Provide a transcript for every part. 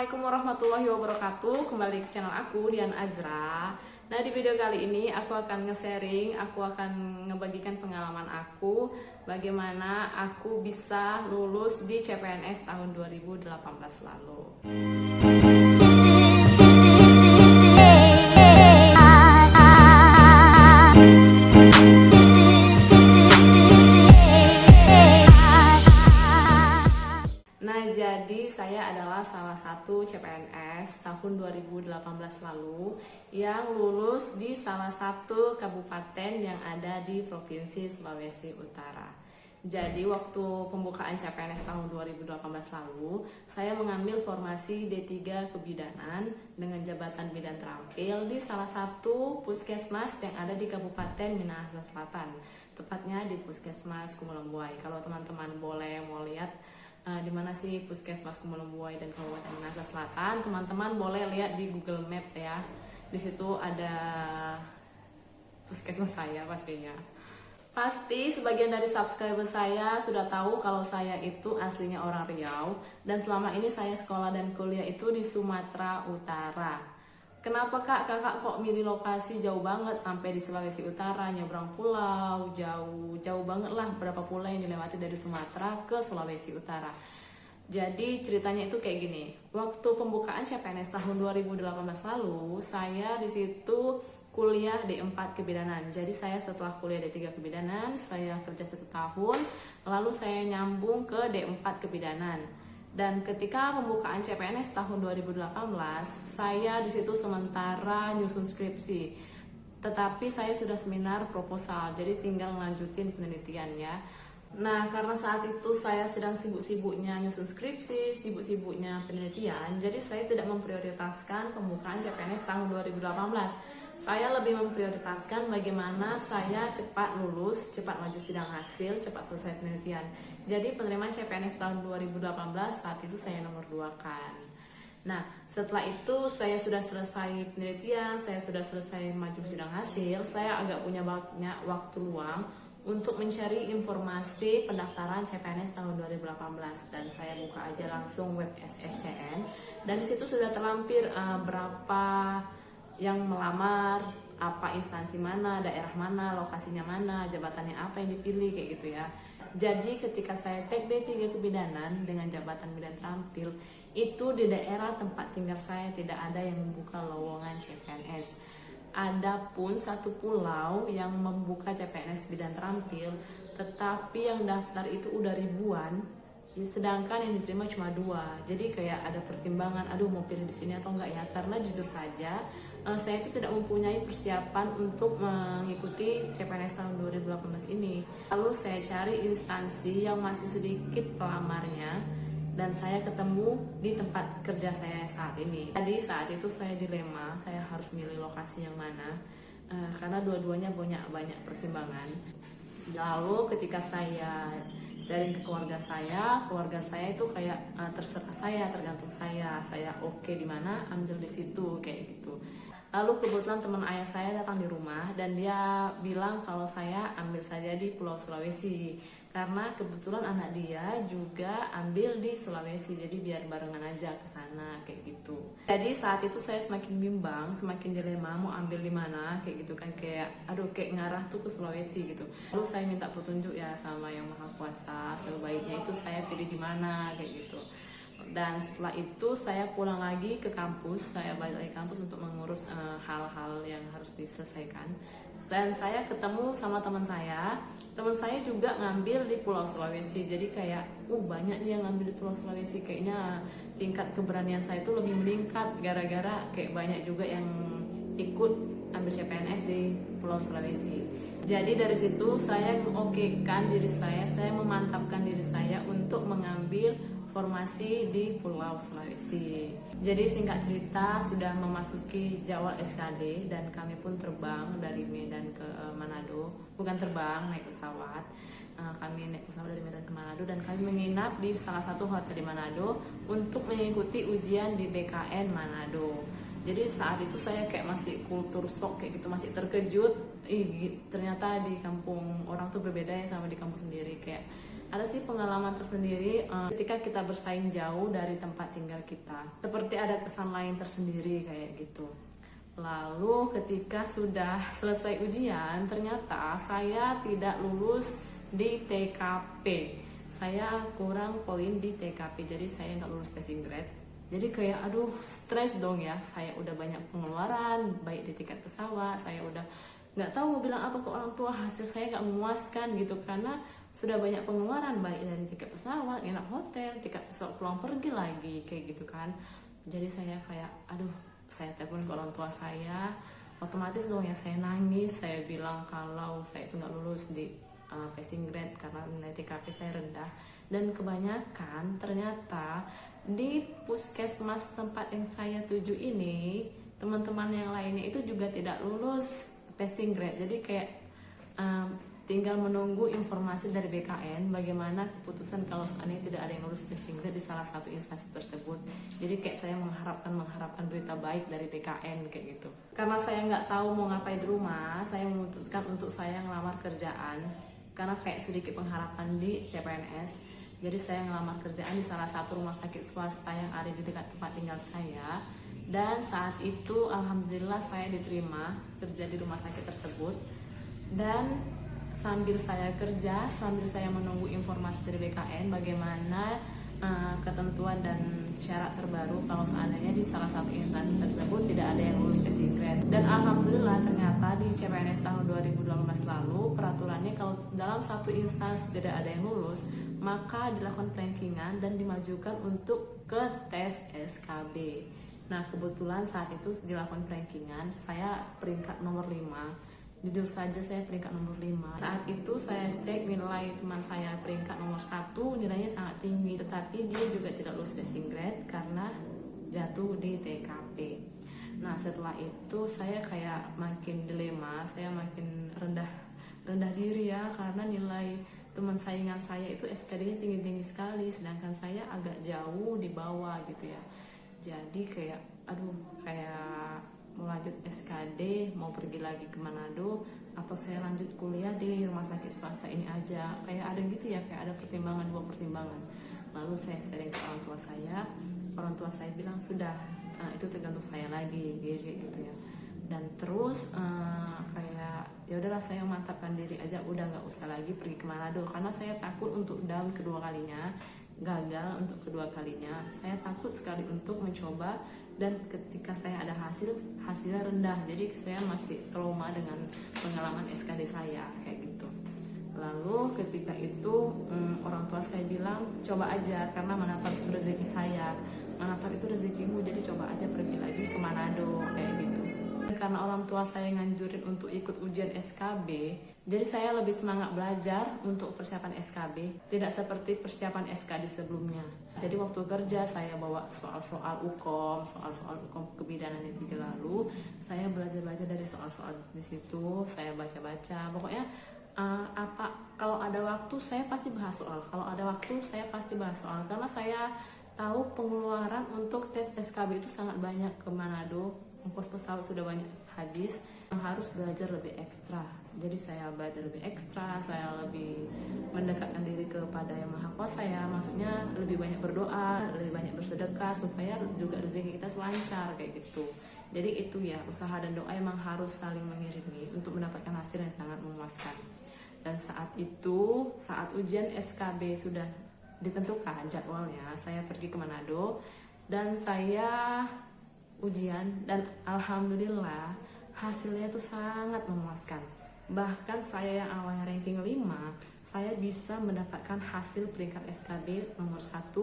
Assalamualaikum warahmatullahi wabarakatuh. Kembali ke channel aku, Dian Azra. Nah, di video kali ini aku akan nge-sharing, aku akan ngebagikan pengalaman aku bagaimana aku bisa lulus di CPNS tahun 2018 lalu. Jadi saya adalah salah satu CPNS tahun 2018 lalu yang lulus di salah satu kabupaten yang ada di Provinsi Sulawesi Utara. Jadi waktu pembukaan CPNS tahun 2018 lalu, saya mengambil formasi D3 Kebidanan dengan jabatan bidan terampil di salah satu puskesmas yang ada di Kabupaten Minahasa Selatan, tepatnya di Puskesmas Kumulembuai. Kalau teman-teman boleh mau lihat di mana sih Puskesmas Kumulembuai dan Kabupaten Minahasa Selatan, teman-teman boleh lihat di Google Map ya. Di situ ada puskesmas saya pastinya. Pasti sebagian dari subscriber saya sudah tahu kalau saya itu aslinya orang Riau dan selama ini saya sekolah dan kuliah itu di Sumatera Utara. Kenapa kakak kok milih lokasi jauh banget sampai di Sulawesi Utara, nyebrang pulau, jauh banget lah, berapa pulau yang dilewati dari Sumatera ke Sulawesi Utara. Jadi ceritanya itu kayak gini. Waktu pembukaan CPNS tahun 2018 lalu, saya di situ kuliah D4 Kebidanan. Jadi saya setelah kuliah D3 Kebidanan, saya kerja 1 tahun, lalu saya nyambung ke D4 Kebidanan. Dan ketika pembukaan CPNS tahun 2018, saya di situ sementara nyusun skripsi. Tetapi saya sudah seminar proposal, jadi tinggal lanjutin penelitiannya. Nah, karena saat itu saya sedang sibuk-sibuknya nyusun skripsi, sibuk-sibuknya penelitian, jadi saya tidak memprioritaskan pembukaan CPNS tahun 2018. Saya lebih memprioritaskan bagaimana saya cepat lulus, cepat maju sidang hasil, cepat selesai penelitian. Jadi penerimaan CPNS tahun 2018 saat itu saya nomor 2 kan. Nah, setelah itu saya sudah selesai penelitian, saya sudah selesai maju sidang hasil, saya agak punya banyak waktu luang untuk mencari informasi pendaftaran CPNS tahun 2018 dan saya buka aja langsung web SSCN dan disitu sudah terlampir berapa yang melamar, apa instansi mana, daerah mana, lokasinya mana, jabatannya apa yang dipilih kayak gitu ya. Jadi ketika saya cek D3 Kebidanan dengan jabatan bidan terampil, itu di daerah tempat tinggal saya tidak ada yang membuka lowongan CPNS. Adapun satu pulau yang membuka CPNS bidan terampil, tetapi yang daftar itu udah ribuan, sedangkan yang diterima cuma 2. Jadi kayak ada pertimbangan, aduh mau pilih di sini atau enggak ya, karena jujur saja saya itu tidak mempunyai persiapan untuk mengikuti CPNS tahun 2018 ini. Lalu saya cari instansi yang masih sedikit pelamarnya dan saya ketemu di tempat kerja saya saat ini. Jadi saat itu saya dilema, saya harus milih lokasi yang mana karena dua-duanya banyak pertimbangan. Lalu ketika saya sharing ke keluarga saya itu kayak terserah saya, tergantung saya oke di mana ambil di situ kayak gitu. Lalu kebetulan teman ayah saya datang di rumah dan dia bilang kalau saya ambil saja di Pulau Sulawesi karena kebetulan anak dia juga ambil di Sulawesi, jadi biar barengan aja ke sana kayak gitu. Jadi saat itu saya semakin bimbang, semakin dilema mau ambil di mana kayak gitu kan, kayak aduh kayak ngarah tuh ke Sulawesi gitu. Lalu saya minta petunjuk ya sama Yang Maha Kuasa, sebaiknya itu saya pilih di mana kayak gitu. Dan setelah itu saya pulang lagi ke kampus, saya balik lagi ke kampus untuk mengurus hal-hal yang harus diselesaikan. Dan saya ketemu sama teman saya juga ngambil di Pulau Sulawesi. Jadi kayak banyak nih yang ngambil di Pulau Sulawesi, kayaknya tingkat keberanian saya itu lebih meningkat gara-gara kayak banyak juga yang ikut ambil CPNS di Pulau Sulawesi. Jadi dari situ saya mengokekan diri saya memantapkan diri saya untuk mengambil formasi di Pulau Sulawesi. Jadi singkat cerita sudah memasuki jadwal SKD dan kami pun terbang dari Medan ke Manado. Bukan terbang, naik pesawat. Kami naik pesawat dari Medan ke Manado dan kami menginap di salah satu hotel di Manado untuk mengikuti ujian di BKN Manado. Jadi saat itu saya kayak masih kultur shock kayak gitu, masih terkejut. Ternyata di kampung orang tuh berbeda ya sama di kampung sendiri, kayak Ada sih pengalaman tersendiri ketika kita bersaing jauh dari tempat tinggal kita. Seperti ada kesan lain tersendiri kayak gitu. Lalu ketika sudah selesai ujian, ternyata saya tidak lulus di TKP. Saya kurang poin di TKP, jadi saya nggak lulus passing grade. Jadi kayak aduh stres dong ya. Saya udah banyak pengeluaran, baik di tiket pesawat, saya udah nggak tahu mau bilang apa ke orang tua, hasil saya nggak memuaskan gitu karena sudah banyak pengeluaran baik dari tiket pesawat, nginap hotel, tiket pesawat pulang pergi lagi kayak gitu kan. Jadi saya kayak aduh, saya telepon ke orang tua saya, otomatis dong ya saya nangis, saya bilang kalau saya itu nggak lulus di passing grade karena nilai TKP saya rendah. Dan kebanyakan ternyata di puskesmas tempat yang saya tuju ini, teman-teman yang lainnya itu juga tidak lulus passing grade. Jadi kayak tinggal menunggu informasi dari BKN bagaimana keputusan kalau seandainya tidak ada yang lulus passing grade di salah satu instansi tersebut. Jadi kayak saya mengharapkan berita baik dari BKN kayak gitu. Karena saya nggak tahu mau ngapain di rumah, saya memutuskan untuk saya ngelamar kerjaan karena kayak sedikit pengharapan di CPNS. Jadi saya ngelamar kerjaan di salah satu rumah sakit swasta yang ada di dekat tempat tinggal saya. Dan saat itu alhamdulillah saya diterima kerja di rumah sakit tersebut. Dan sambil saya kerja, sambil saya menunggu informasi dari BKN bagaimana ketentuan dan syarat terbaru kalau seandainya di salah satu instansi tersebut tidak ada yang lulus passing grade. Dan alhamdulillah ternyata di CPNS tahun 2018 lalu peraturannya kalau dalam satu instansi tidak ada yang lulus, maka dilakukan rankingan dan dimajukan untuk ke tes SKB. Nah kebetulan saat itu dilakukan rankingan, saya peringkat nomor 5. Jujur saja saya peringkat nomor 5. Saat itu saya cek nilai teman saya peringkat nomor 1, nilainya sangat tinggi, tetapi dia juga tidak lulus passing grade karena jatuh di TKP. Nah setelah itu saya kayak makin dilema, saya makin rendah diri ya, karena nilai teman saingan saya itu SKD-nya tinggi-tinggi sekali, sedangkan saya agak jauh di bawah gitu ya. Jadi kayak aduh, kayak mau lanjut SKD, mau pergi lagi ke Manado, atau saya lanjut kuliah di rumah sakit swasta ini aja. Kayak ada gitu ya, kayak ada dua pertimbangan. Lalu saya sharing ke orang tua saya bilang sudah, itu tergantung saya lagi gitu ya. Dan terus kayak ya udahlah saya mantapkan diri aja, udah nggak usah lagi pergi ke Manado karena saya takut untuk down kedua kalinya, gagal untuk kedua kalinya. Saya takut sekali untuk mencoba, dan ketika saya ada hasilnya rendah, jadi saya masih trauma dengan pengalaman SKD saya kayak gitu. Lalu ketika itu orang tua saya bilang coba aja, karena mana tahu itu rezeki saya, mana tahu itu rezekimu, jadi coba aja pergi lagi ke Manado kayak gitu. Karena orang tua saya nganjurin untuk ikut ujian SKB, jadi saya lebih semangat belajar untuk persiapan SKB, tidak seperti persiapan SKD sebelumnya. Jadi waktu kerja saya bawa soal-soal UKOM kebidanan yang 3 lalu, saya belajar dari soal-soal di situ, saya baca-baca. Pokoknya kalau ada waktu saya pasti bahas soal, karena saya tahu pengeluaran untuk tes SKB itu sangat banyak ke Manado, ongkos pesawat sudah banyak habis, harus belajar lebih ekstra. Jadi saya belajar lebih ekstra, saya lebih mendekatkan diri kepada Yang Maha Kuasa ya, maksudnya lebih banyak berdoa, lebih banyak bersedekah supaya juga rezeki kita tuh lancar kayak gitu. Jadi itu ya, usaha dan doa emang harus saling mengiringi untuk mendapatkan hasil yang sangat memuaskan. Dan saat itu, saat ujian SKB sudah ditentukan jadwalnya, saya pergi ke Manado dan saya ujian, dan alhamdulillah hasilnya itu sangat memuaskan. Bahkan saya yang awalnya ranking 5, saya bisa mendapatkan hasil peringkat SKB nomor 1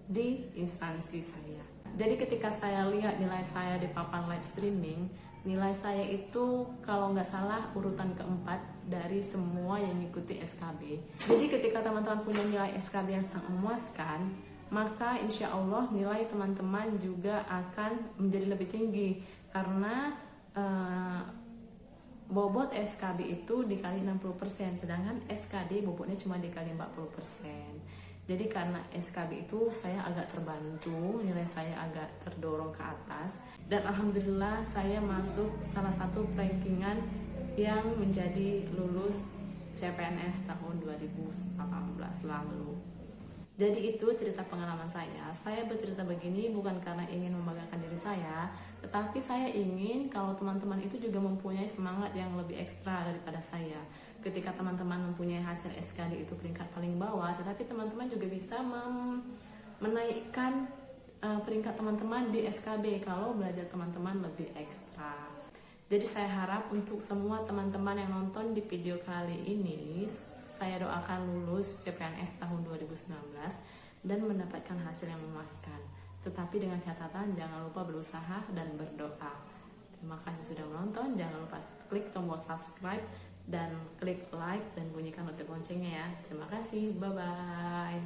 di instansi saya. Jadi ketika saya lihat nilai saya di papan live streaming, nilai saya itu kalau nggak salah urutan keempat dari semua yang mengikuti SKB. Jadi ketika teman-teman punya nilai SKB yang sangat memuaskan, maka insya Allah nilai teman-teman juga akan menjadi lebih tinggi, karena bobot SKB itu dikali 60%, sedangkan SKD bobotnya cuma dikali 40%. Jadi karena SKB itu saya agak terbantu, nilai saya agak terdorong ke atas, dan alhamdulillah saya masuk salah satu rankingan yang menjadi lulus CPNS tahun 2018 lalu. Jadi itu cerita pengalaman saya. Saya bercerita begini bukan karena ingin membanggakan diri saya, tetapi saya ingin kalau teman-teman itu juga mempunyai semangat yang lebih ekstra daripada saya. Ketika teman-teman mempunyai hasil SKD itu peringkat paling bawah, tetapi teman-teman juga bisa menaikkan peringkat teman-teman di SKB kalau belajar teman-teman lebih ekstra. Jadi saya harap untuk semua teman-teman yang nonton di video kali ini, saya doakan lulus CPNS tahun 2019 dan mendapatkan hasil yang memuaskan. Tetapi dengan catatan jangan lupa berusaha dan berdoa. Terima kasih sudah menonton, jangan lupa klik tombol subscribe dan klik like dan bunyikan notif loncengnya ya. Terima kasih, bye-bye.